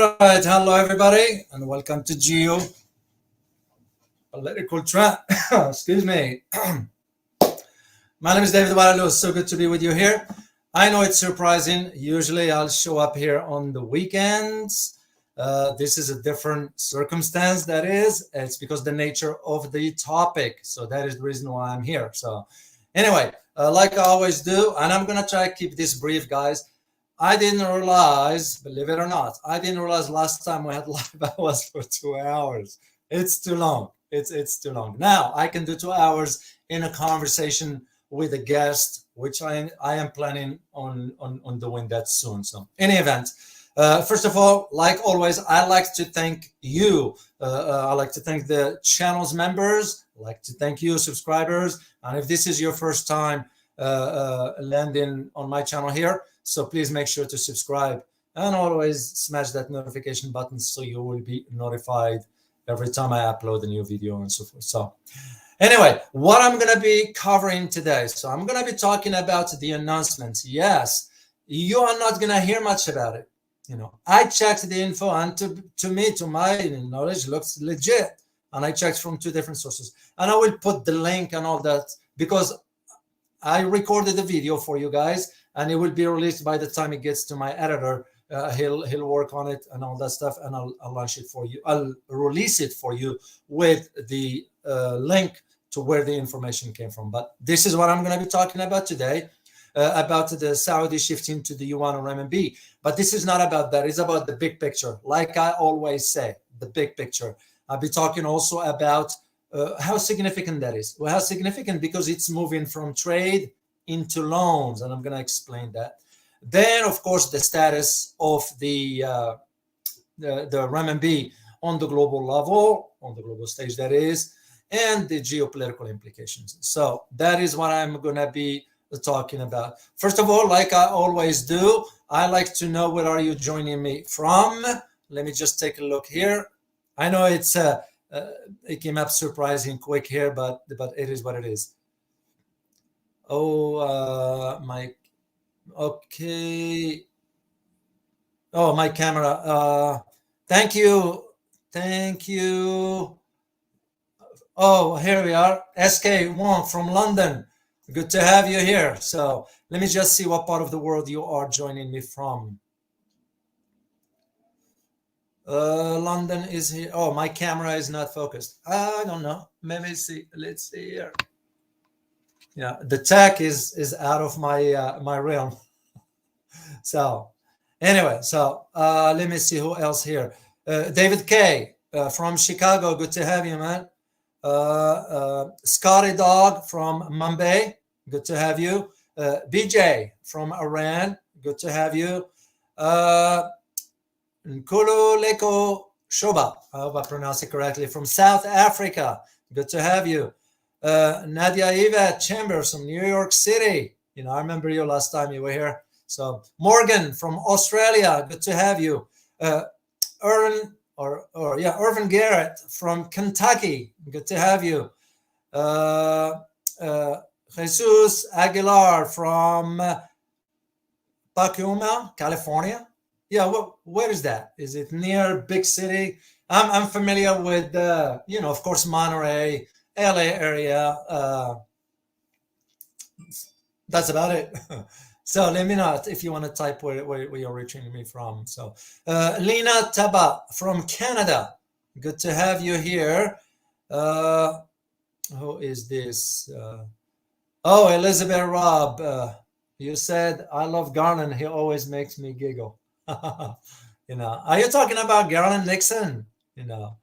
All right, hello everybody, and welcome to Geopolitical Trend. Excuse me. My name is David Baralo. So good to be with you here. I know it's surprising. Usually I'll show up here on the weekends. This is a different circumstance, that is. It's because the nature of the topic. So that is the reason why I'm here. So anyway, like I always do, and I'm going to try to keep this brief, guys. I didn't realize, believe it or not, I didn't realize last time we had live was for 2 hours. It's too long. It's too long. Now I can do 2 hours in a conversation with a guest, which I am planning on doing that soon. So in any event, first of all, like always, I like to thank you. I like to thank the channel's members. I like to thank you, subscribers. And if this is your first time landing on my channel here, so please make sure to subscribe and always smash that notification button so you will be notified every time I upload a new video and so forth. So anyway, what I'm going to be covering today. So I'm going to be talking about the announcements. Yes, you are not going to hear much about it. You know, I checked the info and to my knowledge, looks legit. And I checked from 2 different sources. And I will put the link and all that because I recorded the video for you guys. And it will be released by the time it gets to my editor. He'll work on it and all that stuff, and I'll launch it for you. I'll release it for you with the link to where the information came from. But this is what I'm going to be talking about today, about the Saudi shifting to the Yuan RMB. But this is not about that. It's about the big picture. Like I always say, the big picture. I'll be talking also about how significant that is. Well, how significant because it's moving from trade into loans, and I'm going to explain that. Then, of course, the status of the renminbi on the global level, on the global stage, that is, and the geopolitical implications. So that is what I'm going to be talking about. First of all, like I always do, I like to know where are you joining me from. Let me just take a look here. I know it's it came up surprising quick here, but it is what it is. Okay. Oh, my camera. Thank you. Oh, here we are. SK Wong from London. Good to have you here. So let me just see what part of the world you are joining me from. London is here. Oh, my camera is not focused. I don't know. Maybe see. Let's see here. Yeah, the tech is out of my my realm. So anyway, so let me see who else here. David K from Chicago. Good to have you, man. Scotty Dog from Mumbai. Good to have you. BJ from Iran. Good to have you. Nkulu Leko Shoba. I hope I pronounce it correctly. From South Africa. Good to have you. Nadia Eva Chambers from New York City. You know, I remember you last time you were here. So Morgan from Australia, good to have you. Irvin Garrett from Kentucky, good to have you. Jesus Aguilar from Pacoma, California. Yeah, where is that? Is it near big city? I'm familiar with, you know, of course, Monterey, LA area. That's about it. So let me know if you want to type where you're reaching me from. So Lena Taba from Canada. Good to have you here. Who is this? Oh, Elizabeth Robb. You said, I love Garland. He always makes me giggle. You know, are you talking about Garland Nixon? You know,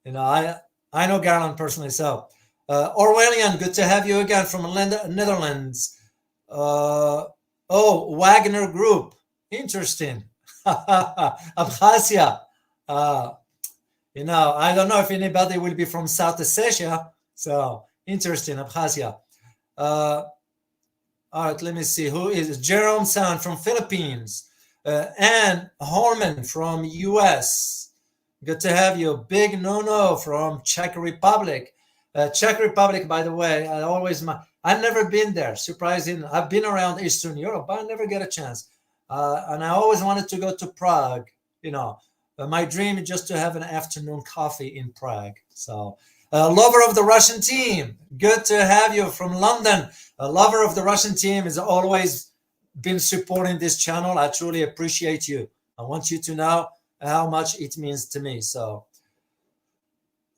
I know Garland personally. So Orwellian, good to have you again from Netherlands. Oh, Wagner Group. Interesting. Abkhazia. You know, I don't know if anybody will be from South Ossetia. So interesting, Abkhazia. All right, let me see. Who is Jerome San from Philippines? Ann Holman from US. Good to have you. Big No from Czech Republic. Czech Republic, by the way, I've never been there. Surprising. I've been around Eastern Europe, but I never get a chance. And I always wanted to go to Prague. You know, My dream is just to have an afternoon coffee in Prague. So, lover of the Russian team, good to have you from London. A lover of the Russian team has always been supporting this channel. I truly appreciate you. I want you to know how much it means to me. So,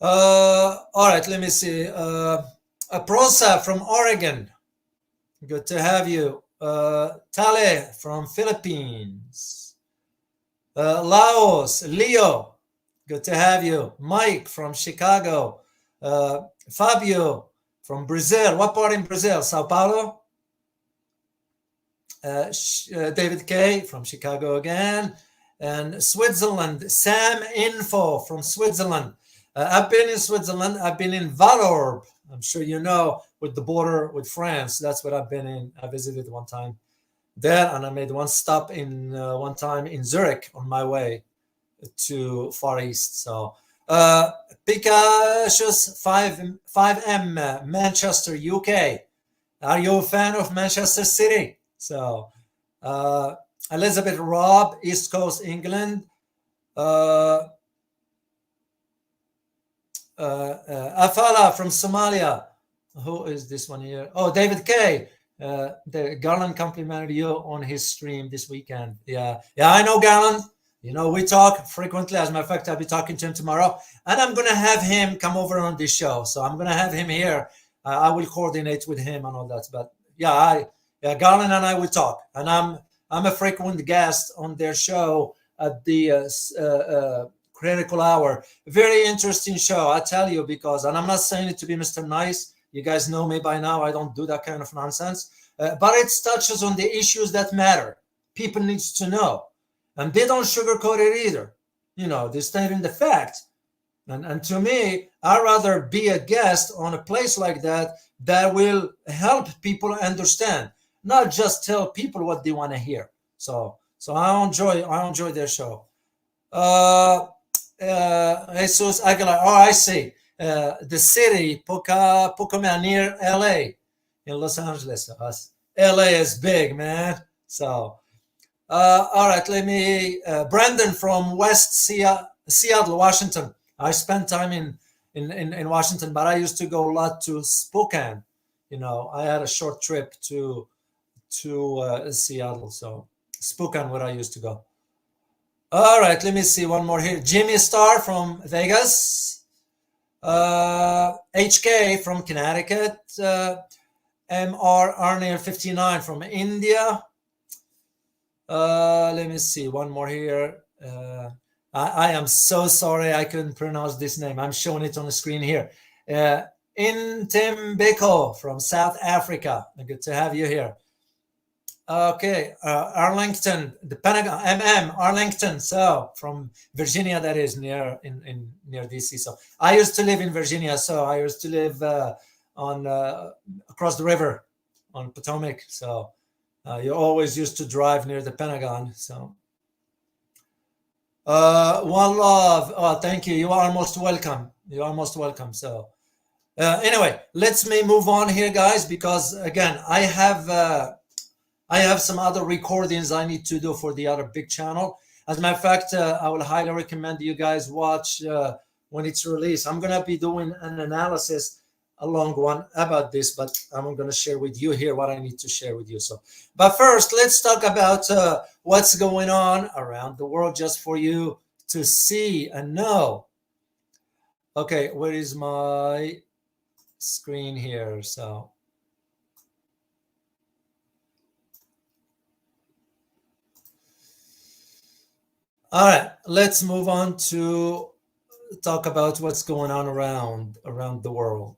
all right, let me see. Prosa from Oregon, good to have you. Tale from Philippines. Laos, Leo, good to have you. Mike from Chicago. Fabio from Brazil. What part in Brazil? Sao Paulo? David K from Chicago again. And Switzerland, Sam Info from Switzerland. I've been in Switzerland. I've been in Valorbe. I'm sure you know, with the border with France. That's what I've been in. I visited one time there, and I made one stop in one time in Zurich on my way to Far East. So Picashus 5M Manchester, UK. Are you a fan of Manchester City? So Elizabeth Robb, East Coast, England. Afala from Somalia. Who is this one here? Oh, David K. The Garland complimented you on his stream this weekend. Yeah, I know Garland. You know, we talk frequently. As a matter of fact, I'll be talking to him tomorrow, and I'm gonna have him come over on this show. So I'm gonna have him here. I will coordinate with him and all that. But yeah, Garland and I will talk, and I'm a frequent guest on their show at the Critical Hour. Very interesting show, I tell you, because, and I'm not saying it to be Mr. Nice. You guys know me by now. I don't do that kind of nonsense. But it touches on the issues that matter. People need to know. And they don't sugarcoat it either. You know, they're stating the fact. And to me, I'd rather be a guest on a place like that that will help people understand, not just tell people what they want to hear. So I enjoy their show. Jesus Aguilar. Oh, I see. The city, Pocomea, near LA, in Los Angeles. LA is big, man. So, all right, let me. Brandon from West Seattle, Washington. I spent time in Washington, but I used to go a lot to Spokane. You know, I had a short trip to Seattle, so Spokane, where I used to go. All right, let me see one more here. Jimmy Starr from Vegas. HK from Connecticut. MR Arnir 59 from India. Let me see one more here. I am so sorry I couldn't pronounce this name. I'm showing it on the screen here. Intimbeko from South Africa. Good to have you here. Okay, Arlington, the Pentagon, Arlington, so from Virginia, that is near DC. So I used to live in Virginia, so I used to live on across the river on Potomac. So you always used to drive near the Pentagon. So one love. Oh, thank you. You are most welcome. You are most welcome. So anyway, let's move on here, guys, because again, I have some other recordings I need to do for the other big channel. As a matter of fact, I will highly recommend you guys watch when it's released. I'm going to be doing an analysis, a long one, about this, but I'm going to share with you here what I need to share with you. So, but first, let's talk about what's going on around the world, just for you to see and know. Okay, where is my screen here? So. All right, let's move on to talk about what's going on around the world.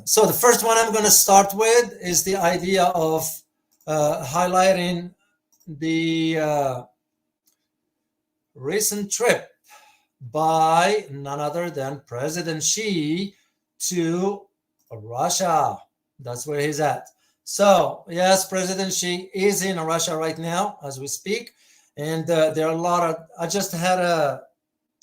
So the first one I'm going to start with is the idea of highlighting the recent trip by none other than President Xi to Russia. That's where he's at. So yes, President Xi is in Russia right now as we speak. And there are a lot of, I just had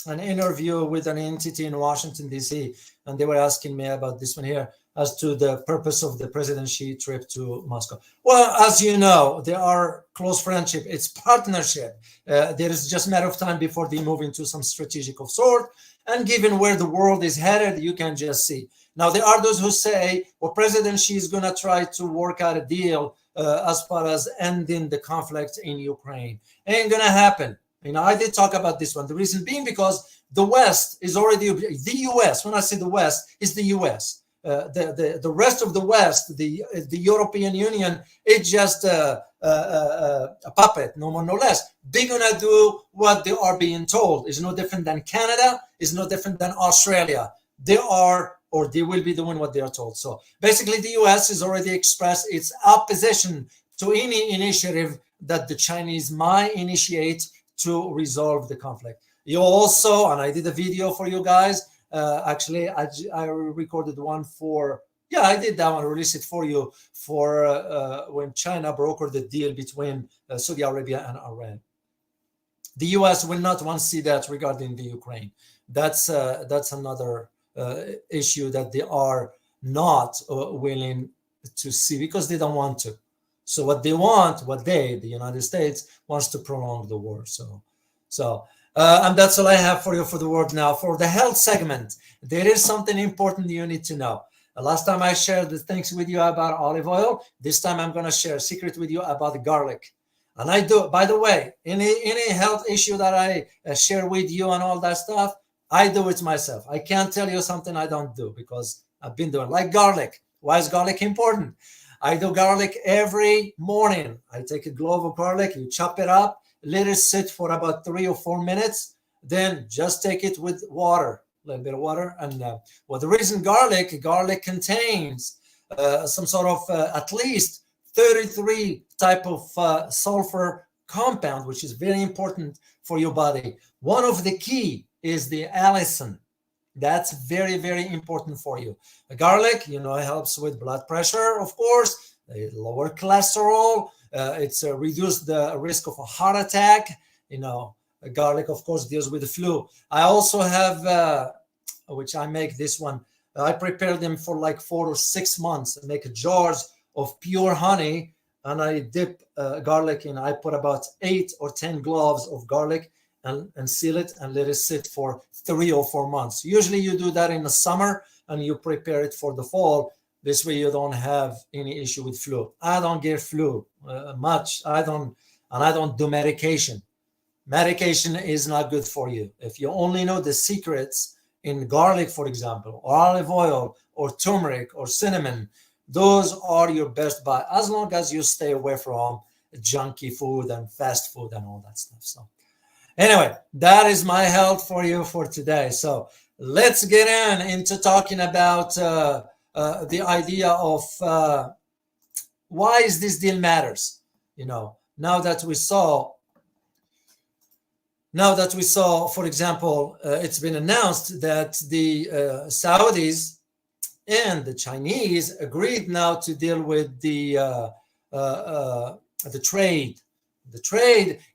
an interview with an entity in Washington, D.C., and they were asking me about this one here as to the purpose of the President Xi trip to Moscow. Well, as you know, there are close friendship. It's partnership. There is just a matter of time before they move into some strategic of sort. And given where the world is headed, you can just see. Now, there are those who say, well, President Xi is going to try to work out a deal as far as ending the conflict in Ukraine. Ain't going to happen. I did talk about this one. The reason being because the West is already, the U.S., when I say the West, is the U.S. The rest of the West, the European Union, it's just a puppet, no more, no less. They're going to do what they are being told. It's no different than Canada. It's no different than Australia. They are, or they will be doing what they are told. So basically, the U.S. has already expressed its opposition to any initiative that the Chinese might initiate to resolve the conflict. You also, and I did a video for you guys, actually, I recorded one for, I did that one, released it for you for when China brokered the deal between Saudi Arabia and Iran. The U.S. will not want to see that regarding the Ukraine. That's another issue that they are not willing to see because they don't want to. So what they want, the United States, wants to prolong the war. And that's all I have for you for the word now. For the health segment, there is something important you need to know. Last time I shared the things with you about olive oil. This time I'm going to share a secret with you about garlic. And I do, by the way, any health issue that I share with you and all that stuff, I do it myself. I can't tell you something I don't do because I've been doing, like garlic. Why is garlic important? I do garlic every morning. I take a clove of garlic, you chop it up, let it sit for about 3 or 4 minutes, then just take it with water, a little bit of water. And the reason garlic contains some sort of at least 33 type of sulfur compound, which is very important for your body. One of the key is the allicin. That's very, very important for you. Garlic, it helps with blood pressure, of course, lower cholesterol. It's reduced the risk of a heart attack. Garlic, of course, deals with the flu. I also have, which I make this one, I prepare them for like 4 or 6 months and make jars of pure honey. And I dip garlic in. I put about 8 or 10 cloves of garlic and seal it and let it sit for 3 or 4 months. Usually you do that in the summer and you prepare it for the fall. This way you don't have any issue with flu. I don't get flu much. I don't do medication. Medication is not good for you. If you only know the secrets in garlic, for example, or olive oil or turmeric or cinnamon, those are your best buy as long as you stay away from junky food and fast food and all that stuff. So anyway, that is my health for you for today. So let's get into talking about the idea of why is this deal matters. Now that we saw, for example, it's been announced that the Saudis and the Chinese agreed now to deal with the trade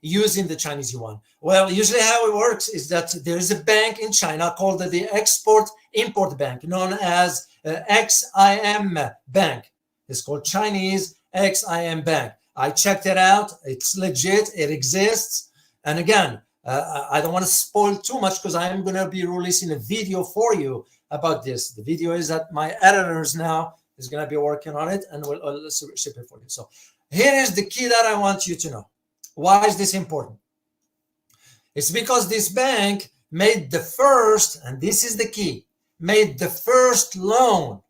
using the Chinese yuan. Well, usually how it works is that there is a bank in China called the Export-Import Bank, known as XIM Bank. It's called Chinese XIM Bank. I checked it out. It's legit. It exists. And again, I don't want to spoil too much because I am going to be releasing a video for you about this. The video is that my editors now is going to be working on it and we'll ship it for you. So here is the key that I want you to know. Why is this important? It's because this bank made the first, and this is the key, made the first loan.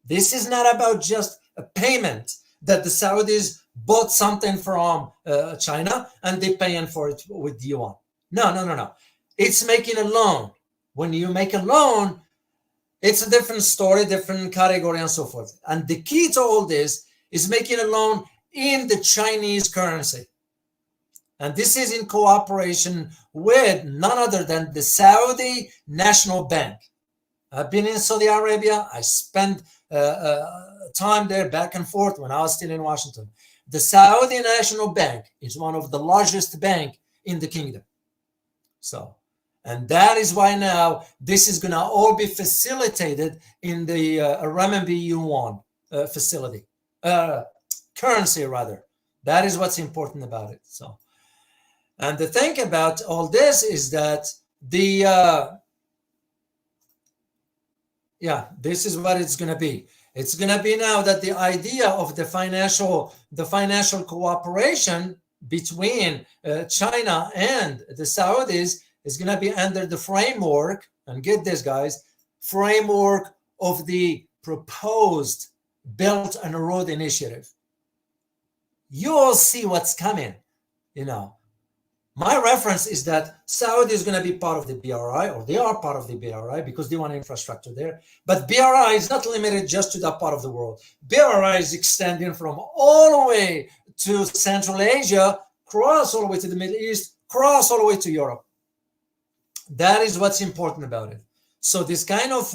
This is not about just a payment that the Saudis bought something from China and they're paying for it with yuan. No. It's making a loan. When you make a loan, it's a different story, different category, and so forth. And the key to all this is making a loan in the Chinese currency. And this is in cooperation with none other than the Saudi National Bank. I've been in Saudi Arabia. I spent time there back and forth when I was still in Washington. The Saudi National Bank is one of the largest banks in the kingdom. So, And that is why now this is going to all be facilitated in the RMB Yuan facility, currency rather. That is what's important about it. So, and the thing about all this is that this is what it's going to be. It's going to be now that the idea of the financial cooperation between China and the Saudis is going to be under the framework, and get this, guys, framework of the proposed Belt and Road Initiative. You all see what's coming, My reference is that Saudi is going to be part of the BRI, or they are part of the BRI because they want infrastructure there. But BRI is not limited just to that part of the world. BRI is extending from all the way to Central Asia, cross all the way to the Middle East, cross all the way to Europe. That is what's important about it. So this kind of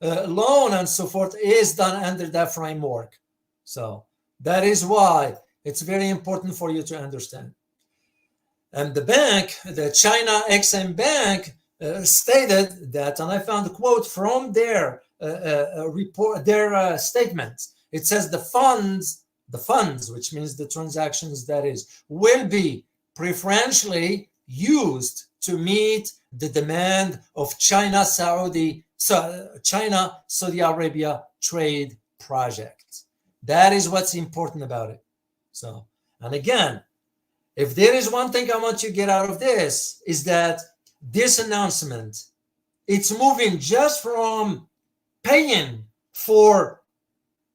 loan and so forth is done under that framework. So that is why it's very important for you to understand. And the bank, the China Exim Bank, stated that, and I found a quote from their report, their statement. It says the funds, which means the transactions, that is, will be preferentially used to meet the demand of China-Saudi Arabia trade project. That is what's important about it. So, and again, if there is one thing I want you to get out of this, is that this announcement, it's moving just from paying for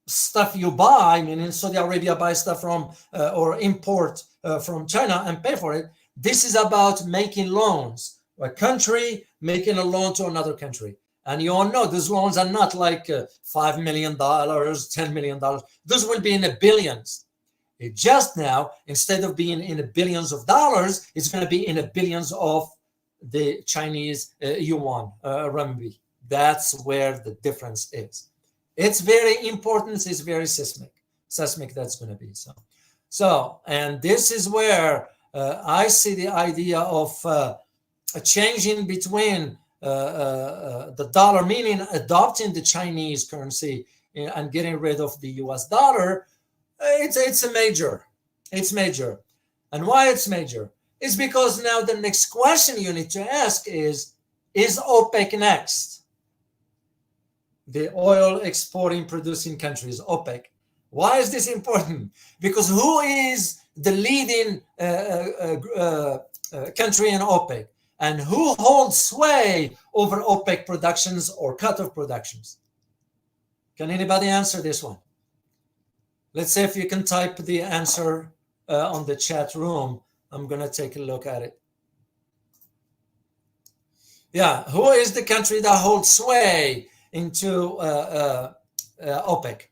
stuff you buy, meaning Saudi Arabia buy stuff from or import from China and pay for it. This is about making loans, a country making a loan to another country. And you all know those loans are not like $5 million, $10 million. Those will be in the billions. It just now, instead of being in the billions of dollars, it's going to be in the billions of the Chinese yuan, RMB. That's where the difference is. It's very important. It's very seismic that's going to be. So, and this is where I see the idea of a changing between the dollar, meaning adopting the Chinese currency and getting rid of the US dollar. It's major. And why it's major? It's because now the next question you need to ask is OPEC next? The oil exporting producing countries, OPEC. Why is this important? Because who is the leading country in OPEC? And who holds sway over OPEC productions or cut of productions? Can anybody answer this one? Let's see if you can type the answer on the chat room. I'm going to take a look at it. Yeah, who is the country that holds sway into OPEC?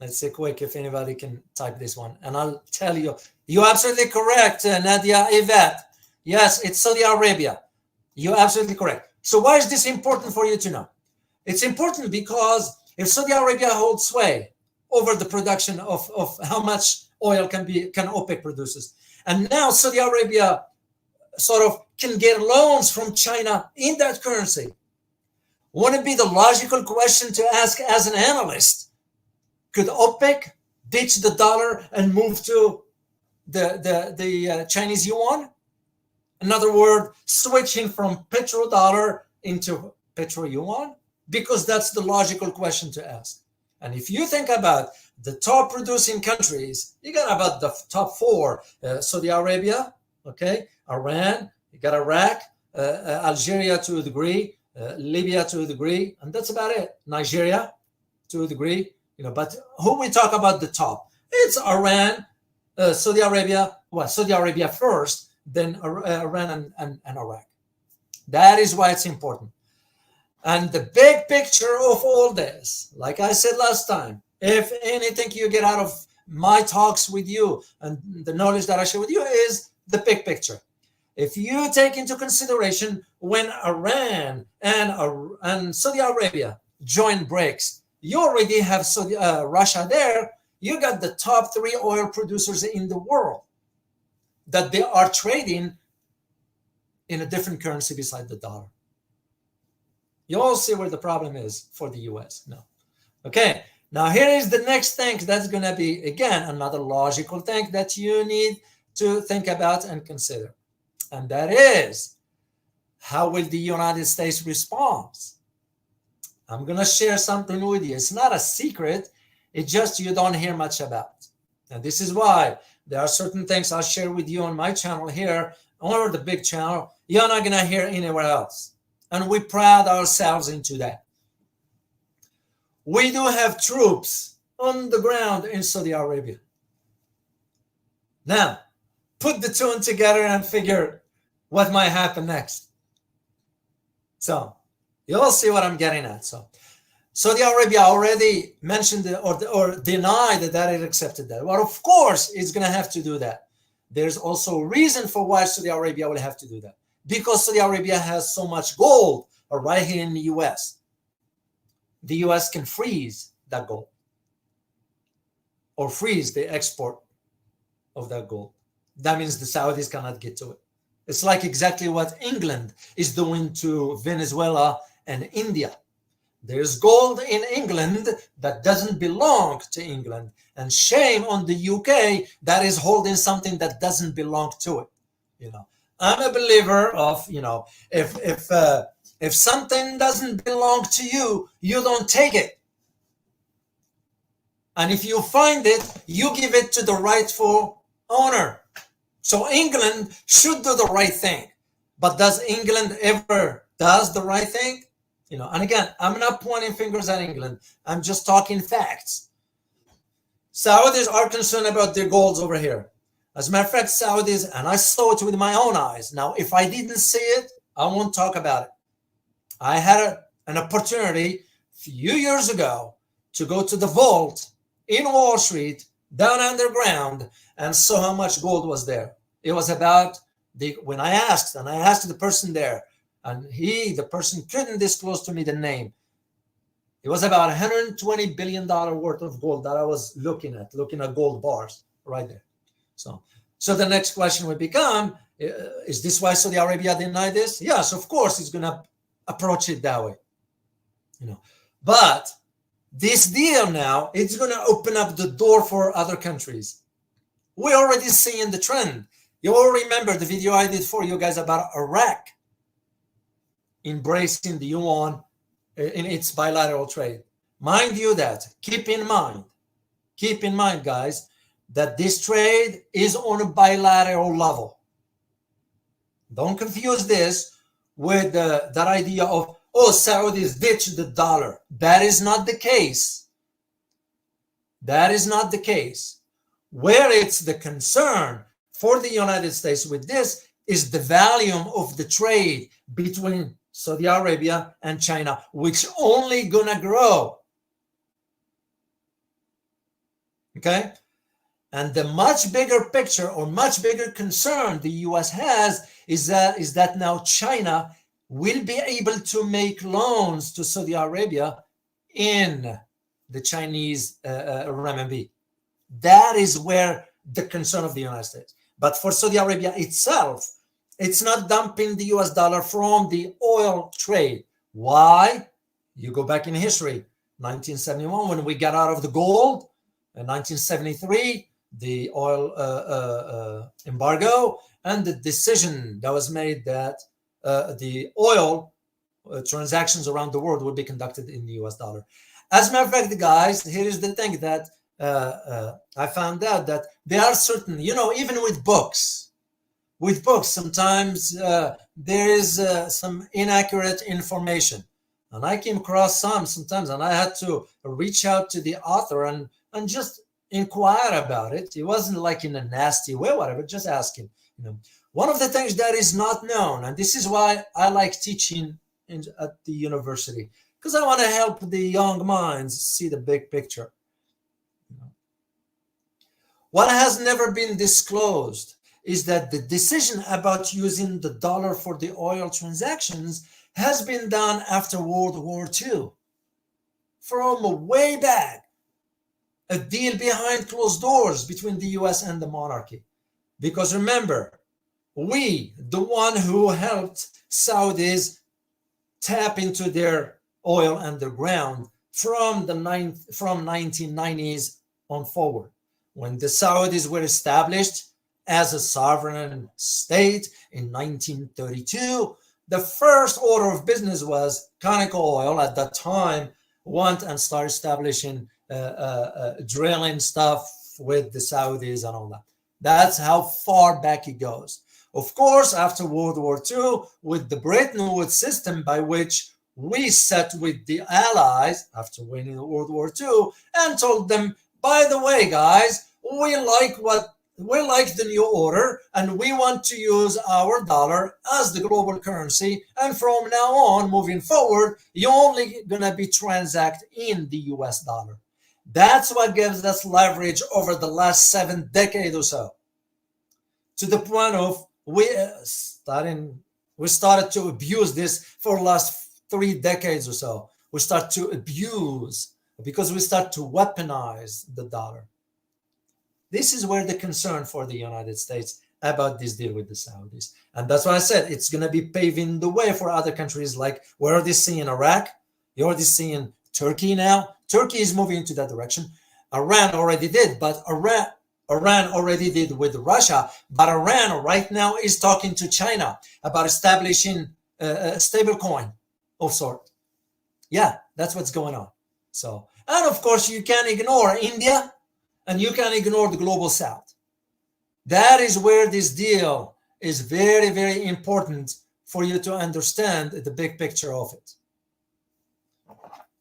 Let's see quick if anybody can type this one. And I'll tell you, you're absolutely correct, Nadia Yvette. Yes, it's Saudi Arabia. You're absolutely correct. So why is this important for you to know? It's important because if Saudi Arabia holds sway over the production of how much oil can OPEC produces, and now Saudi Arabia sort of can get loans from China in that currency, wouldn't it be the logical question to ask as an analyst? Could OPEC ditch the dollar and move to the Chinese yuan? In other words, switching from petrodollar into petro yuan? Because that's the logical question to ask. And if you think about the top producing countries, you got about the top four: Saudi Arabia, okay, Iran, you got Iraq, Algeria to a degree, Libya to a degree, and that's about it. Nigeria to a degree, But who we talk about the top? It's Iran, Saudi Arabia. Well, Saudi Arabia first, then Iran and Iraq. That is why it's important. And the big picture of all this, like I said last time, if anything you get out of my talks with you and the knowledge that I share with you is the big picture. If you take into consideration when Iran and Saudi Arabia joined BRICS, you already have Russia there. You got the top 3 oil producers in the world that they are trading in a different currency beside the dollar. You all see where the problem is for the US now. Okay, now here is the next thing that's going to be, again, another logical thing that you need to think about and consider. And that is, how will the United States respond? I'm going to share something with you. It's not a secret. It's just you don't hear much about. And this is why there are certain things I'll share with you on my channel here, or the big channel, you're not going to hear anywhere else. And we pride ourselves into that. We do have troops on the ground in Saudi Arabia. Now, put the two together and figure what might happen next. So, you'll see what I'm getting at. So, Saudi Arabia already mentioned or denied that it accepted that. Well, of course, it's going to have to do that. There's also a reason for why Saudi Arabia will have to do that. Because Saudi Arabia has so much gold right here in the US. The US can freeze that gold or freeze the export of that gold. That means the Saudis cannot get to it. It's like exactly what England is doing to Venezuela and India. There's gold in England that doesn't belong to England, and shame on the UK that is holding something that doesn't belong to it. You know, I'm a believer of, you know, if something doesn't belong to you, you don't take it. And if you find it, you give it to the rightful owner. So England should do the right thing. But does England ever does the right thing? You know, and again, I'm not pointing fingers at England. I'm just talking facts. Saudis are concerned about their golds over here. As a matter of fact, Saudis, and I saw it with my own eyes. Now, if I didn't see it, I won't talk about it. I had an opportunity a few years ago to go to the vault in Wall Street, down underground, and saw how much gold was there. It was about when I asked the person there, and the person couldn't disclose to me the name. It was about $120 billion worth of gold that I was looking at gold bars right there. So the next question would become, is this why Saudi Arabia denied this? Yes, of course, it's going to approach it that way. You know, but this deal now, it's going to open up the door for other countries. We're already seeing the trend. You all remember the video I did for you guys about Iraq embracing the yuan in its bilateral trade. Mind you that, keep in mind, guys, that this trade is on a bilateral level. Don't confuse this with that idea of, oh, Saudis ditched the dollar. That is not the case. That is not the case. Where it's the concern for the United States with this is the volume of the trade between Saudi Arabia and China, which only gonna grow. Okay? And the much bigger picture or much bigger concern the US has is that now China will be able to make loans to Saudi Arabia in the Chinese RMB. That is where the concern of the United States. But for Saudi Arabia itself, it's not dumping the US dollar from the oil trade. Why? You go back in history, 1971, when we got out of the gold, in 1973, the oil embargo, and the decision that was made that the oil transactions around the world would be conducted in the US dollar. As a matter of fact, guys, here is the thing that I found out that there are certain, you know, even with books, sometimes there is some inaccurate information. And I came across sometimes, and I had to reach out to the author and just inquire about it. It wasn't like in a nasty way, whatever, just asking. You know, one of the things that is not known, and this is why I like teaching at the university, because I want to help the young minds see the big picture. You know, what has never been disclosed is that the decision about using the dollar for the oil transactions has been done after World War II, from way back. A deal behind closed doors between the US and the monarchy. Because remember, we, the one who helped Saudis tap into their oil underground from 1990s on forward, when the Saudis were established as a sovereign state in 1932. The first order of business was Conoco Oil at that time went and started establishing drilling stuff with the Saudis and all that. That's how far back it goes. Of course, after World War II, with the Bretton Woods system by which we sat with the Allies after winning World War II and told them, by the way, guys, we like the new order and we want to use our dollar as the global currency. And from now on, moving forward, you're only going to be transact in the US dollar. That's what gives us leverage over the last 7 decades or so, to the point of we started to abuse this for the last 3 decades or so. We start to abuse because we start to weaponize the dollar. This is where the concern for the United States about this deal with the Saudis. And that's why I said it's going to be paving the way for other countries. Like we're already seeing Iraq. You're already seeing Turkey now. Turkey is moving into that direction. Iran already did, but Iran already did with Russia. But Iran right now is talking to China about establishing a stable coin of sort. Yeah, that's what's going on. So, and of course, you can't ignore India and you can't ignore the global South. That is where this deal is very, very important for you to understand the big picture of it.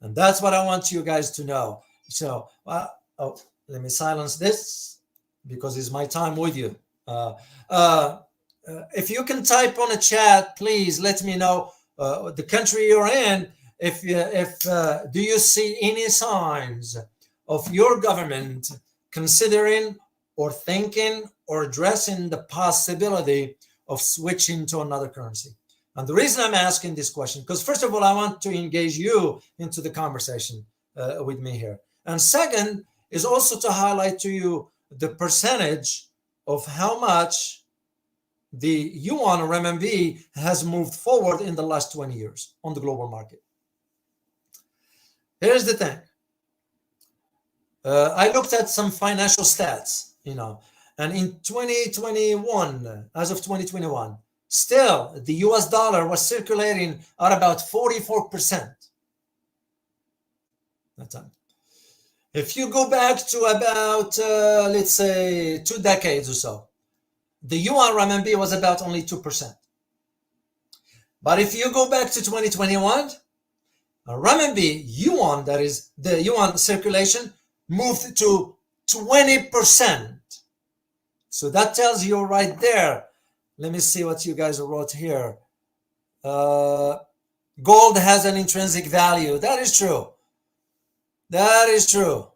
And that's what I want you guys to know. So, let me silence this because it's my time with you. If you can type on a chat, please let me know the country you're in. Do you see any signs of your government considering or thinking or addressing the possibility of switching to another currency? And the reason I'm asking this question, because first of all, I want to engage you into the conversation with me here. And second is also to highlight to you the percentage of how much the Yuan RMB has moved forward in the last 20 years on the global market. Here's the thing. I looked at some financial stats, and in 2021, as of 2021, still the US dollar was circulating at about 44%. That time. If you go back to about, let's say, 2 decades or so, the Yuan RMB was about only 2%. But if you go back to 2021, RMB Yuan, that is the Yuan circulation, moved to 20%. So that tells you right there. Let me see what you guys wrote here. Gold has an intrinsic value. That is true. That is true.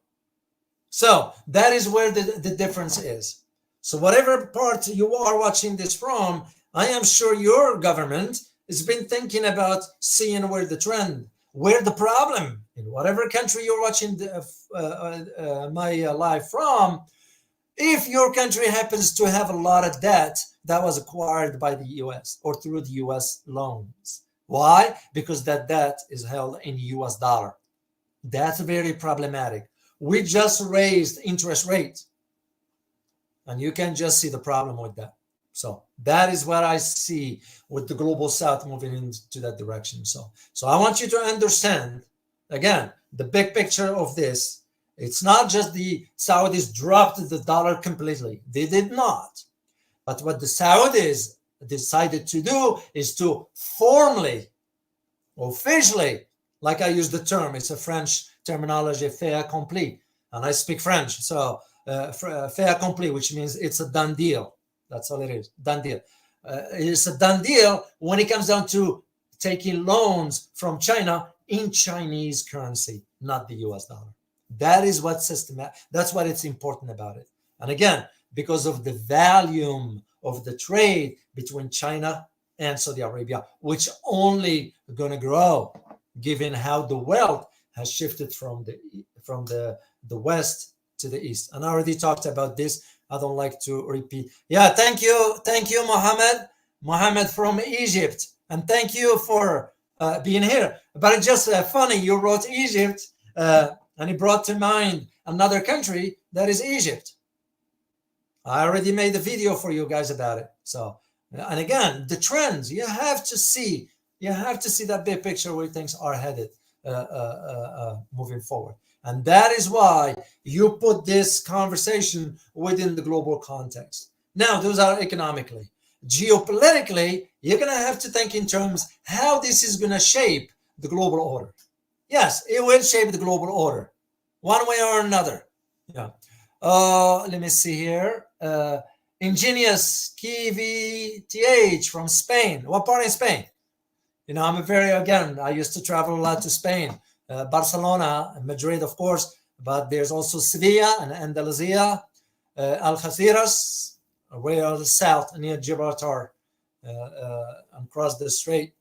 So that is where the difference is. So whatever part you are watching this from, I am sure your government has been thinking about seeing where the trend, where the problem, in whatever country you're watching my live from. If your country happens to have a lot of debt that was acquired by the US or through the US loans. Why? Because that debt is held in US dollar. That's very problematic. We just raised interest rates, and you can just see the problem with that. So that is what I see with the global South moving into that direction. So I want you to understand, again, the big picture of this. It's not just the Saudis dropped the dollar completely. They did not. But what the Saudis decided to do is to formally, officially, like I use the term, it's a French terminology, fait accompli, and I speak French. So fait accompli, which means it's a done deal. That's all it is, done deal. It's a done deal when it comes down to taking loans from China in Chinese currency, not the US dollar. That is what that's what it's important about it. And again, because of the volume of the trade between China and Saudi Arabia, which only going to grow, given how the wealth has shifted from the west to the east. And I already talked about this I don't like to repeat. Yeah, thank you, Mohammed from Egypt, and thank you for being here. But it's just funny you wrote Egypt, and it brought to mind another country that is Egypt. I already made a video for you guys about it. So, and again, the trends you have to see. You have to see that big picture where things are headed moving forward. And that is why you put this conversation within the global context. Now, those are economically. Geopolitically, you're going to have to think in terms how this is going to shape the global order. Yes, it will shape the global order one way or another. Yeah. Let me see here. Ingenious KVTH from Spain. What part in Spain? You know, I used to travel a lot to Spain, Barcelona, Madrid, of course, but there's also Sevilla and Andalusia, Algeciras, way on the south near Gibraltar, and across the strait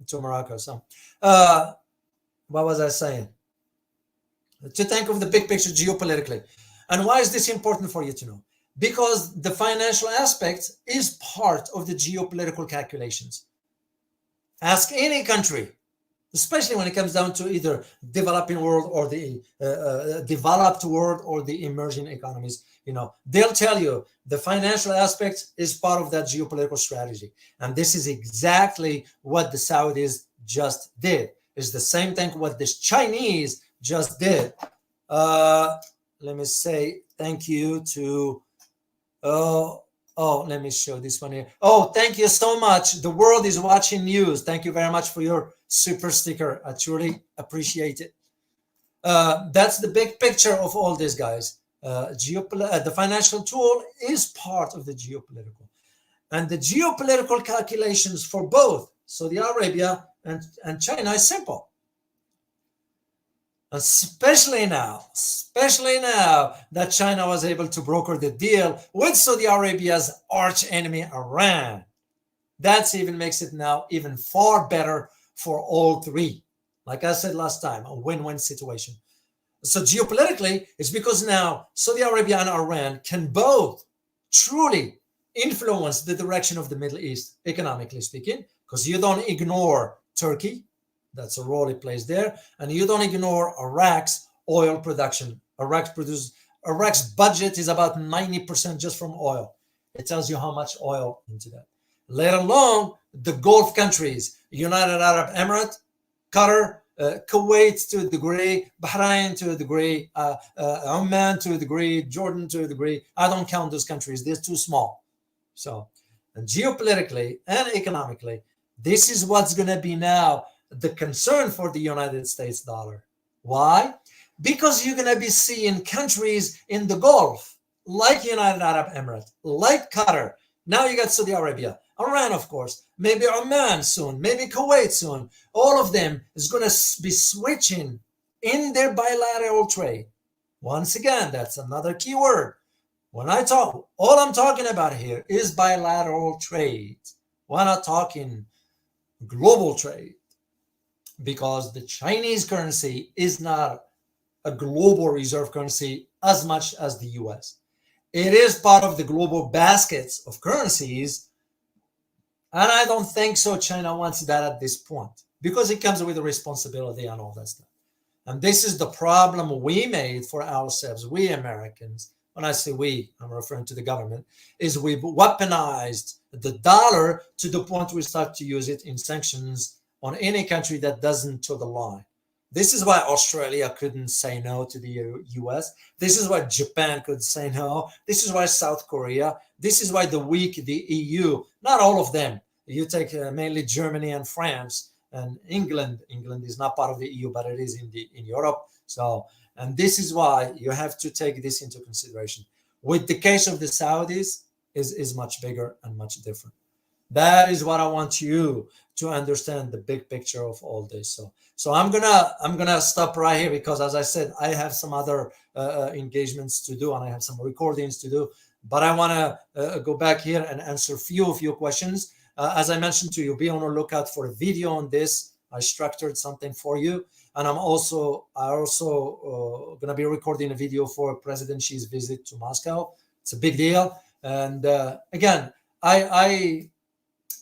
to Morocco. So, what was I saying? To think of the big picture geopolitically. And why is this important for you to know? Because the financial aspect is part of the geopolitical calculations. Ask any country, especially when it comes down to either developing world or the developed world or the emerging economies. You know, they'll tell you the financial aspect is part of that geopolitical strategy. And this is exactly what the Saudis just did. It's the same thing what the Chinese just did. Let me say thank you to let me show this one here. Oh, thank you so much. The world is watching news. Thank you very much for your super sticker. I truly appreciate it. That's the big picture of all this, guys. The financial tool is part of the geopolitical. And the geopolitical calculations for both Saudi Arabia and China is simple. Especially now that China was able to broker the deal with Saudi Arabia's arch enemy, Iran. That even makes it now even far better for all three. Like I said last time, a win-win situation. So geopolitically, it's because now Saudi Arabia and Iran can both truly influence the direction of the Middle East, economically speaking, because you don't ignore Turkey. That's a role it plays there. And you don't ignore Iraq's oil production. Iraq's budget is about 90% just from oil. It tells you how much oil into that. Let alone the Gulf countries, United Arab Emirates, Qatar, Kuwait to a degree, Bahrain to a degree, Oman to a degree, Jordan to a degree. I don't count those countries. They're too small. So, and geopolitically and economically, this is what's going to be now the concern for the United States dollar. Why? Because you're going to be seeing countries in the Gulf, like United Arab Emirates, like Qatar. Now you got Saudi Arabia, Iran, of course, maybe Oman soon, maybe Kuwait soon. All of them is going to be switching in their bilateral trade. Once again, that's another key word. When I talk, all I'm talking about here is bilateral trade. We're not talking global trade, because the Chinese currency is not a global reserve currency as much as the US. It is part of the global baskets of currencies, and I don't think so China wants that at this point, because it comes with a responsibility and all that stuff. And this is the problem we made for ourselves, we Americans. When I say we, I'm referring to the government, is we've weaponized the dollar to the point we start to use it in sanctions on any country that doesn't toe the line. This is why Australia couldn't say no to the US. This is why Japan could say no. This is why South Korea. This is why the EU, not all of them. You take mainly Germany and France and England. England is not part of the EU, but it is in Europe. So, and this is why you have to take this into consideration. With the case of the Saudis, is much bigger and much different. That is what I want you to understand, the big picture of all this. So I'm gonna stop right here, because as I said, I have some other engagements to do and I have some recordings to do. But I want to go back here and answer a few of your questions. As I mentioned to you, be on the lookout for a video on this. I structured something for you, and I also gonna be recording a video for President Xi's visit to Moscow. It's a big deal. And again, I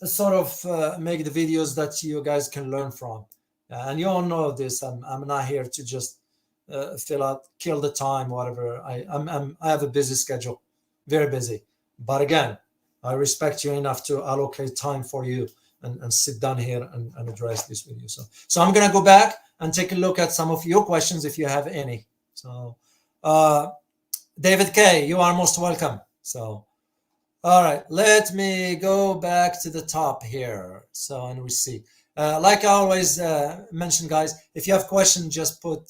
sort of make the videos that you guys can learn from. And you all know this. I'm not here to just kill the time, whatever. I have a busy schedule, very busy. But again, I respect you enough to allocate time for you and sit down here and address this with you. So I'm gonna go back and take a look at some of your questions if you have any. So David K, you are most welcome. So all right, let me go back to the top here. So, and we see, like I always mention, guys, if you have questions, just put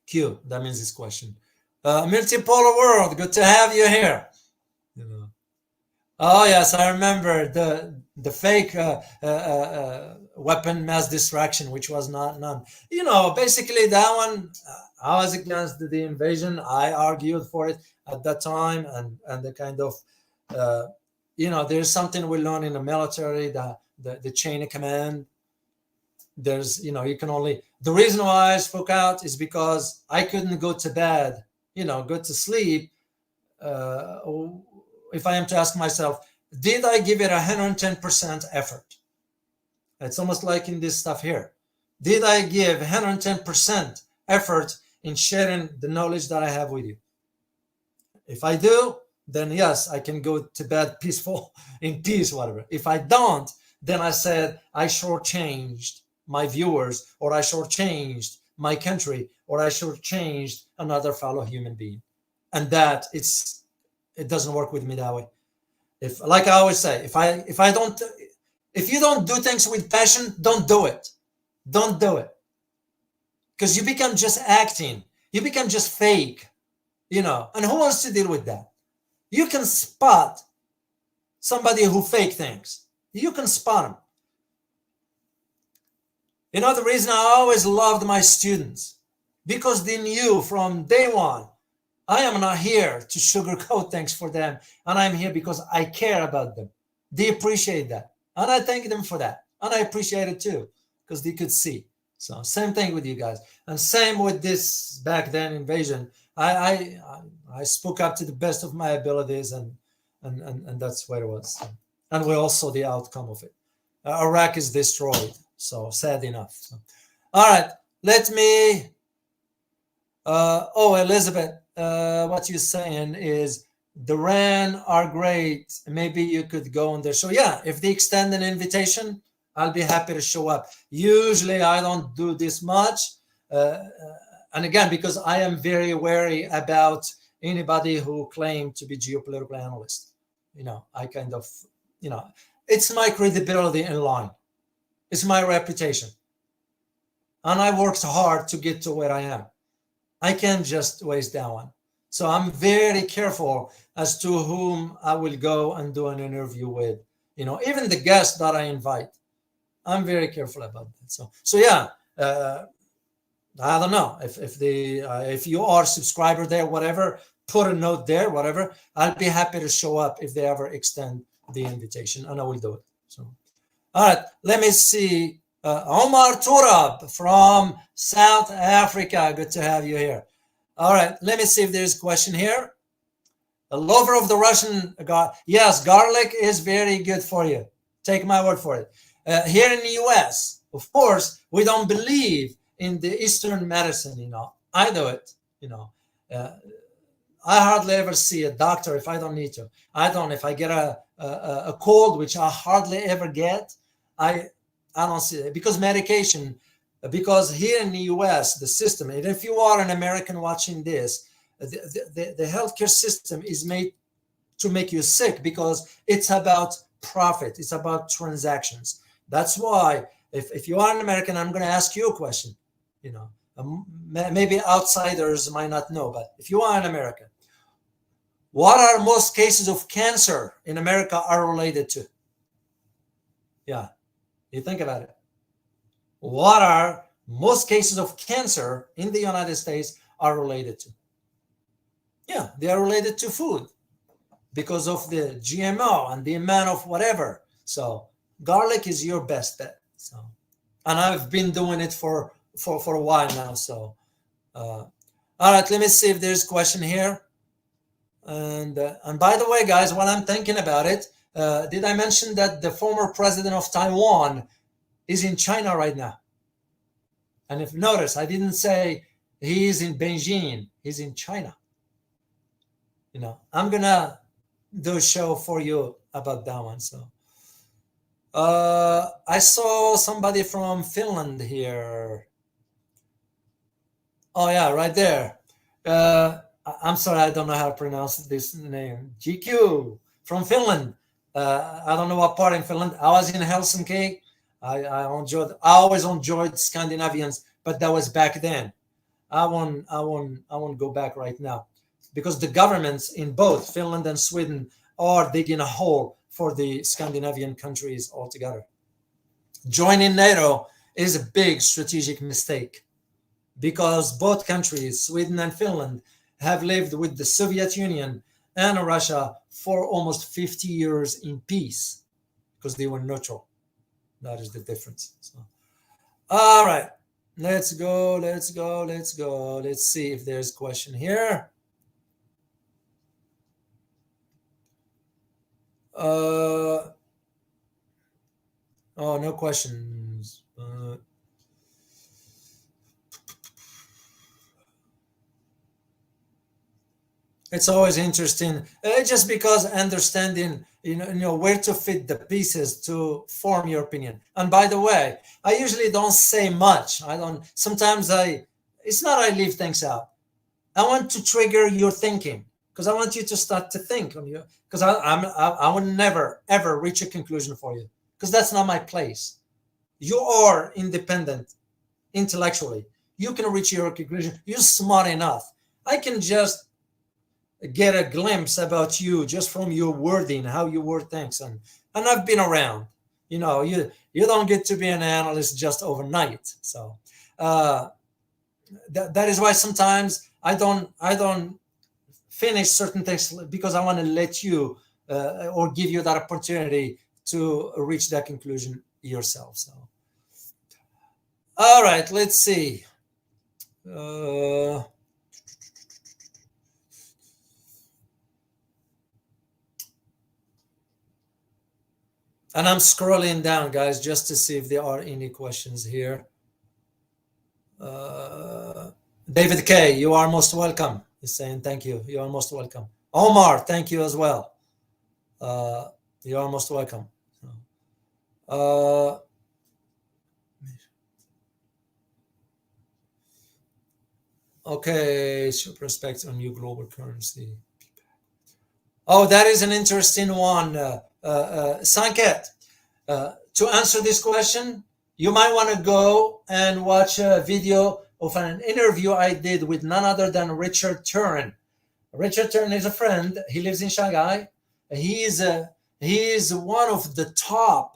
Q. That means this question. Multipolar world, good to have you here. You know. Oh yes, I remember the fake weapon mass distraction, which was none. You know, basically that one. I was against the invasion. I argued for it at that time, and the kind of, you know, there's something we learn in the military, the chain of command. There's, you know, you can only, the reason why I spoke out is because I couldn't go to bed, you know, go to sleep. If I am to ask myself, did I give it 110% effort? It's almost like in this stuff here. Did I give 110% effort in sharing the knowledge that I have with you? If I do, then yes, I can go to bed peaceful, in peace, whatever. If I don't, then I said I shortchanged my viewers, or I shortchanged my country, or I shortchanged another fellow human being. And that it doesn't work with me that way. If, like I always say, if you don't do things with passion, don't do it. Don't do it. Because you become just acting. You become just fake, you know. And who wants to deal with that? You can spot somebody who fake things. You can spot them. You know, the reason I always loved my students, because they knew from day one, I am not here to sugarcoat things for them. And I'm here because I care about them. They appreciate that. And I thank them for that. And I appreciate it too, because they could see. So same thing with you guys, and same with this back then invasion. I spoke up to the best of my abilities, and that's where it was. And we all saw the outcome of it. Iraq is destroyed. So sad enough. So, all right, let me. Oh, Elizabeth, what you're saying is the RAN are great. Maybe you could go on there. So yeah, if they extend an invitation, I'll be happy to show up. Usually I don't do this much. And again, because I am very wary about anybody who claims to be geopolitical analyst. You know, I kind of, you know, it's my credibility in line. It's my reputation. And I worked hard to get to where I am. I can't just waste that one. So I'm very careful as to whom I will go and do an interview with. You know, even the guests that I invite. I'm very careful about that. So yeah, I don't know if you are a subscriber there, whatever, put a note there, whatever. I'll be happy to show up if they ever extend the invitation, and I will do it. So, all right, let me see. Omar Turab from South Africa. Good to have you here. All right, let me see if there's a question here. A lover of the Russian God. Yes, garlic is very good for you. Take my word for it. Here in the US, of course, we don't believe in the Eastern medicine, you know. I do it, you know. I hardly ever see a doctor if I don't need to. If I get a cold, which I hardly ever get, I don't see it. Because medication, because here in the US, the system, and if you are an American watching this, the healthcare system is made to make you sick because it's about profit. It's about transactions. That's why if you are an American, I'm going to ask you a question. You know, maybe outsiders might not know, but if you are an American, what are most cases of cancer in America are related to? Yeah, you think about it. What are most cases of cancer in the United States are related to? Yeah, they are related to food because of the GMO and the amount of whatever. So garlic is your best bet. So, and I've been doing it for a while now. So, all All right, let me see if there's a question here. And by the way, guys, while I'm thinking about it, did I mention that the former president of Taiwan is in China right now? And if notice, I didn't say he is in Beijing, he's in China. You know, I'm gonna do a show for you about that one. So I saw somebody from Finland here. Oh yeah, right there. I'm sorry, I don't know how to pronounce this name. GQ from Finland. I don't know what part in Finland. I was in Helsinki. I always enjoyed Scandinavians, but that was back then. I won't go back right now, because the governments in both Finland and Sweden are digging a hole for the Scandinavian countries altogether. Joining NATO is a big strategic mistake, because both countries, Sweden and Finland, have lived with the Soviet Union and Russia for almost 50 years in peace, because they were neutral. That is the difference. So, all right, let's go. Let's see if there's a question here. Oh, no questions. It's always interesting, just because understanding, you know where to fit the pieces to form your opinion. And by the way, I usually don't say much. Sometimes it's not I leave things out. I want to trigger your thinking, because I want you to start to think on you, because I will never ever reach a conclusion for you, because that's not my place. You are independent intellectually. You can reach your conclusion. You're smart enough. I can just get a glimpse about you just from your wording, how you word things, and I've been around. You know, you don't get to be an analyst just overnight. So that is why sometimes I don't finish certain things, because I want to let you or give you that opportunity to reach that conclusion yourself. So, all right, let's see. And I'm scrolling down, guys, just to see if there are any questions here. David K, you are most welcome. He's saying thank you. You are most welcome. Omar, thank you as well. You are most welcome. Okay, super respect on new global currency. Oh, that is an interesting one. Sanket, to answer this question, you might want to go and watch a video of an interview I did with none other than Richard Turin. Richard Turin is a friend. He lives in Shanghai. He is one of the top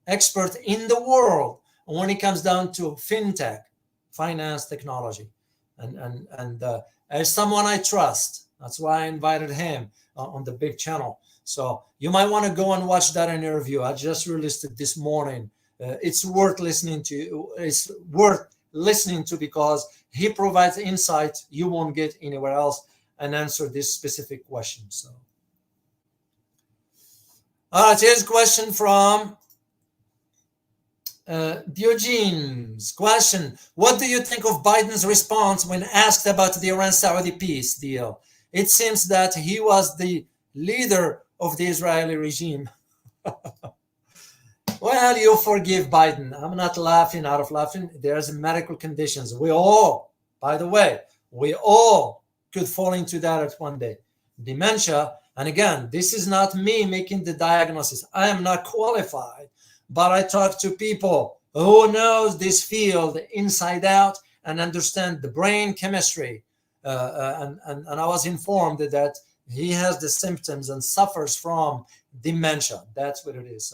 experts in the world when it comes down to fintech, finance technology, and as someone I trust. That's why I invited him on the big channel. So you might want to go and watch that interview. I just released it this morning. It's worth listening to. It's worth listening to, because he provides insight you won't get anywhere else and answer this specific question. So, all right, here's a question from Diogenes. Question: what do you think of Biden's response when asked about the Iran-Saudi peace deal? It seems that he was the leader of the Israeli regime. Well, you forgive Biden. I'm not laughing out of laughing. There's medical conditions. We all, by the way, we all could fall into that at one day. Dementia. And again, this is not me making the diagnosis. I am not qualified, but I talk to people who knows this field inside out and understand the brain chemistry. And I was informed that he has the symptoms and suffers from dementia. That's what it is.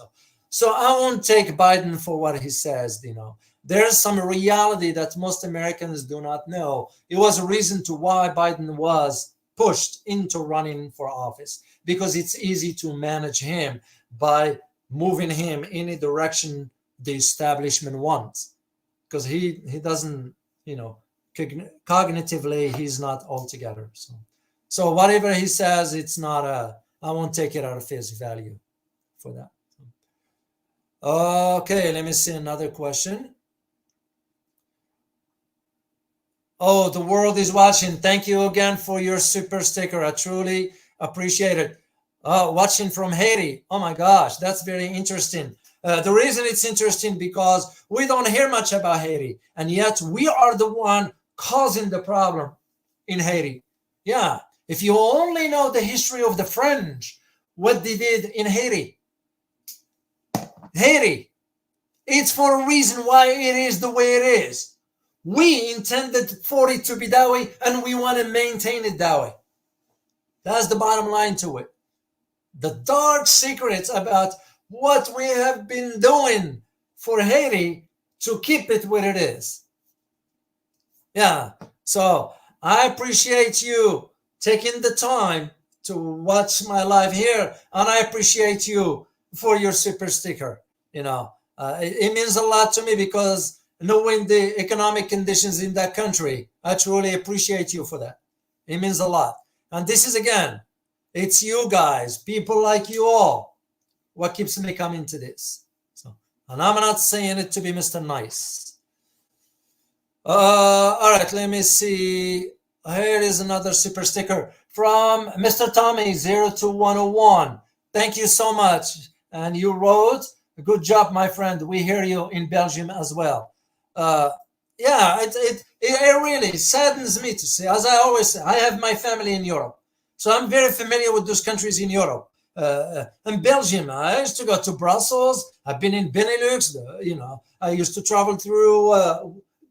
So I won't take Biden for what he says. You know, there's some reality that most Americans do not know. It was a reason to why Biden was pushed into running for office, because it's easy to manage him by moving him in a direction the establishment wants, because he doesn't, you know, cognitively he's not altogether. So whatever he says, it's not I won't take it out of face value for that. Okay, let me see another question. Oh, the world is watching. Thank you again for your super sticker. I truly appreciate it. Watching from Haiti. Oh my gosh, that's very interesting. The reason it's interesting because we don't hear much about Haiti, and yet we are the one causing the problem in Haiti. Yeah, if you only know the history of the French, what they did in Haiti. Haiti, it's for a reason why it is the way it is. We intended for it to be that way, and we want to maintain it that way. That's the bottom line to it. The dark secrets about what we have been doing for Haiti to keep it where it is. Yeah, so I appreciate you taking the time to watch my live here, and I appreciate you for your super sticker. It means a lot to me because knowing the economic conditions in that country, I truly appreciate you for that. It means a lot. And this is, again, it's you guys, people like you all, what keeps me coming to this. And I'm not saying it to be Mr. Nice. All right, let me see. Here is another super sticker from Mr. Tommy 02101. Thank you so much. And you wrote, good job, my friend. We hear you in Belgium as well. Yeah, it really saddens me to say, as I always say, I have my family in Europe. So I'm very familiar with those countries in Europe. In Belgium, I used to go to Brussels. I've been in Benelux. I used to travel through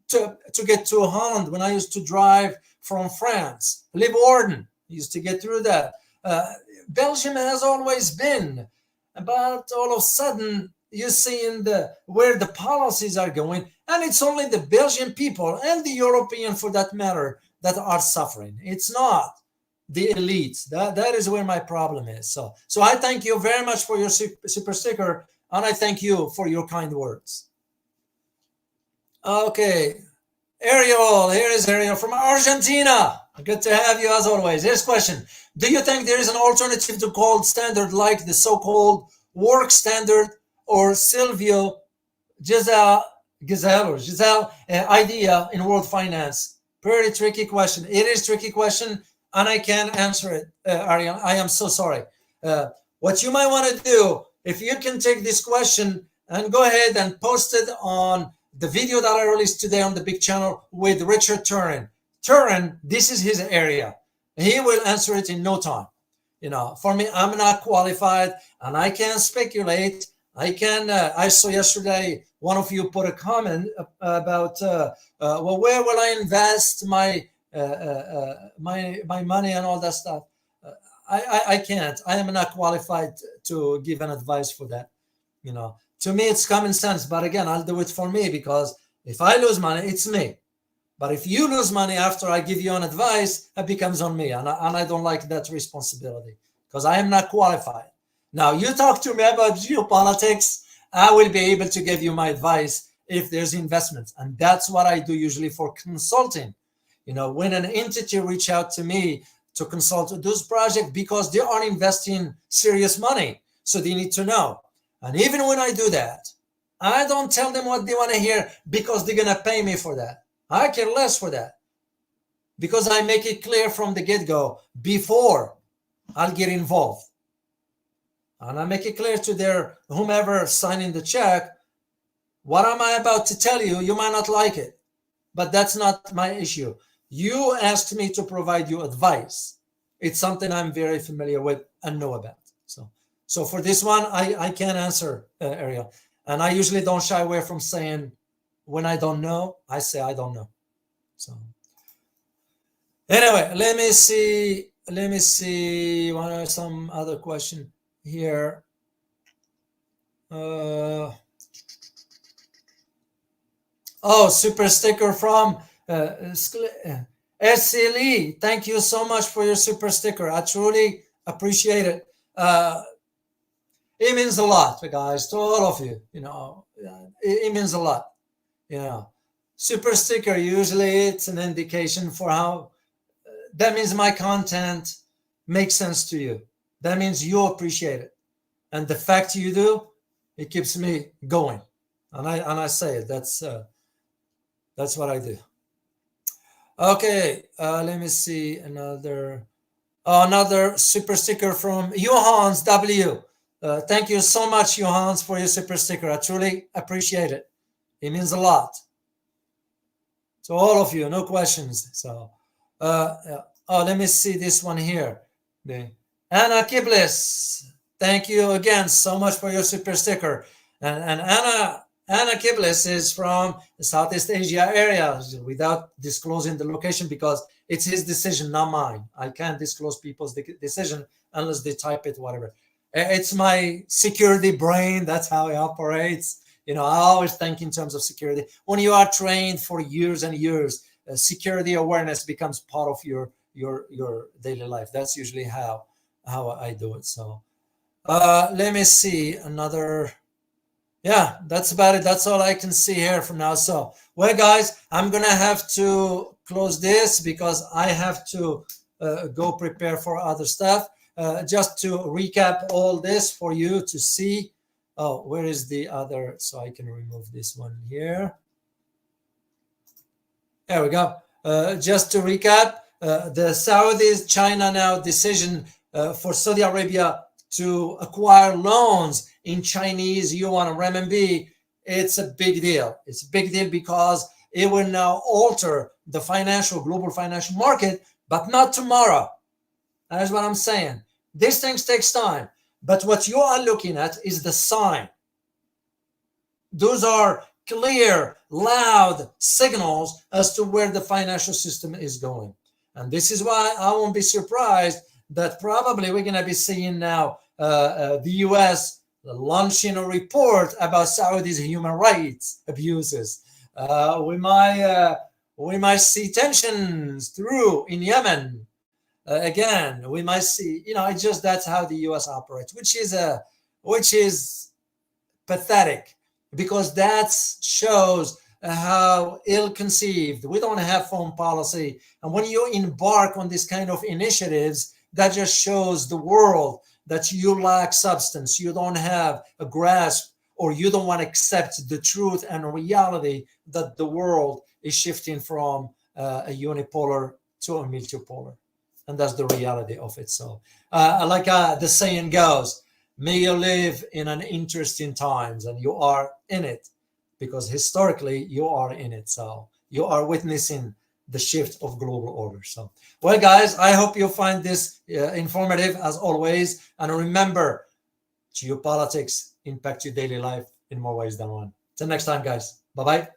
to get to Holland when I used to drive from France. Leeuwarden, used to get through that. Belgium has always been, but all of a sudden you see where the policies are going, and it's only the Belgian people and the European, for that matter, that are suffering. It's not the elites. That is where my problem is. So I thank you very much for your super sticker, and I thank you for your kind words. Okay, Ariel, here is Ariel from Argentina. Good to have you as always. Here's a question. Do you think there is an alternative to gold standard like the so-called work standard or Silvio Giselle idea in world finance? Pretty tricky question. It is a tricky question, and I can't answer it, Ariel. I am so sorry. What you might want to do, if you can take this question and go ahead and post it on the video that I released today on the big channel with Richard Turin. Turin, this is his area. He will answer it in no time. For me, I'm not qualified and I can't speculate. I saw yesterday one of you put a comment about, well, where will I invest my money and all that stuff. I can't. I am not qualified to give an advice for that. To me, it's common sense. But again, I'll do it for me, because if I lose money, it's me. But if you lose money after I give you an advice, it becomes on me. And I don't like that responsibility, because I am not qualified. Now, you talk to me about geopolitics, I will be able to give you my advice if there's investments. And that's what I do usually for consulting. When an entity reach out to me to consult those projects, because they are investing serious money, so they need to know. And even when I do that, I don't tell them what they want to hear, because they're going to pay me for that. I care less for that, because I make it clear from the get-go before I'll get involved. And I make it clear to their whomever signing the check, what am I about to tell you? You might not like it, but that's not my issue. You asked me to provide you advice. It's something I'm very familiar with and know about. So for this one, I can't answer, Ariel. And I usually don't shy away from saying, when I don't know, I say I don't know. So anyway, let me see. Some other question here. Super sticker from SCLE. Thank you so much for your super sticker. I truly appreciate it. It means a lot, guys, to all of you. It means a lot. Super sticker, usually it's an indication for how, that means my content makes sense to you. That means you appreciate it. And the fact you do, it keeps me going. And I say it, that's what I do. Okay, let me see another super sticker from Johans W. Thank you so much, Johans, for your super sticker. I truly appreciate it. It means a lot. To all of you, no questions. So, let me see this one here. Anna Kiblis, thank you again so much for your super sticker. And Anna Kiblis is from the Southeast Asia area, without disclosing the location, because it's his decision, not mine. I can't disclose people's decision unless they type it, whatever. It's my security brain. That's how it operates. I always think in terms of security. When you are trained for years and years, security awareness becomes part of your daily life. That's usually how I do it. So let me see another. Yeah, that's about it. That's all I can see here from now. So, well, guys, I'm going to have to close this because I have to go prepare for other stuff. Just to recap all this for you to see. Oh, where is the other? So I can remove this one here. There we go. Just to recap, the Saudis, China now decision for Saudi Arabia to acquire loans in Chinese Yuan RMB, it's a big deal. It's a big deal because it will now alter the global financial market, but not tomorrow. That's what I'm saying. These things takes time. But what you are looking at is the sign. Those are clear, loud signals as to where the financial system is going. And this is why I won't be surprised that probably we're going to be seeing now the US launching a report about Saudi's human rights abuses. We might see tensions through in Yemen. Again, we might see, that's how the US operates, which is pathetic, because that shows how ill-conceived. We don't have foreign policy. And when you embark on this kind of initiatives, that just shows the world that you lack substance. You don't have a grasp, or you don't want to accept the truth and reality that the world is shifting from a unipolar to a multipolar. And that's the reality of it. So like the saying goes, may you live in an interesting times, and you are in it, because historically you are in it. So you are witnessing the shift of global order. So, well, guys, I hope you find this informative as always. And remember, geopolitics impact your daily life in more ways than one. Till next time, guys. Bye-bye.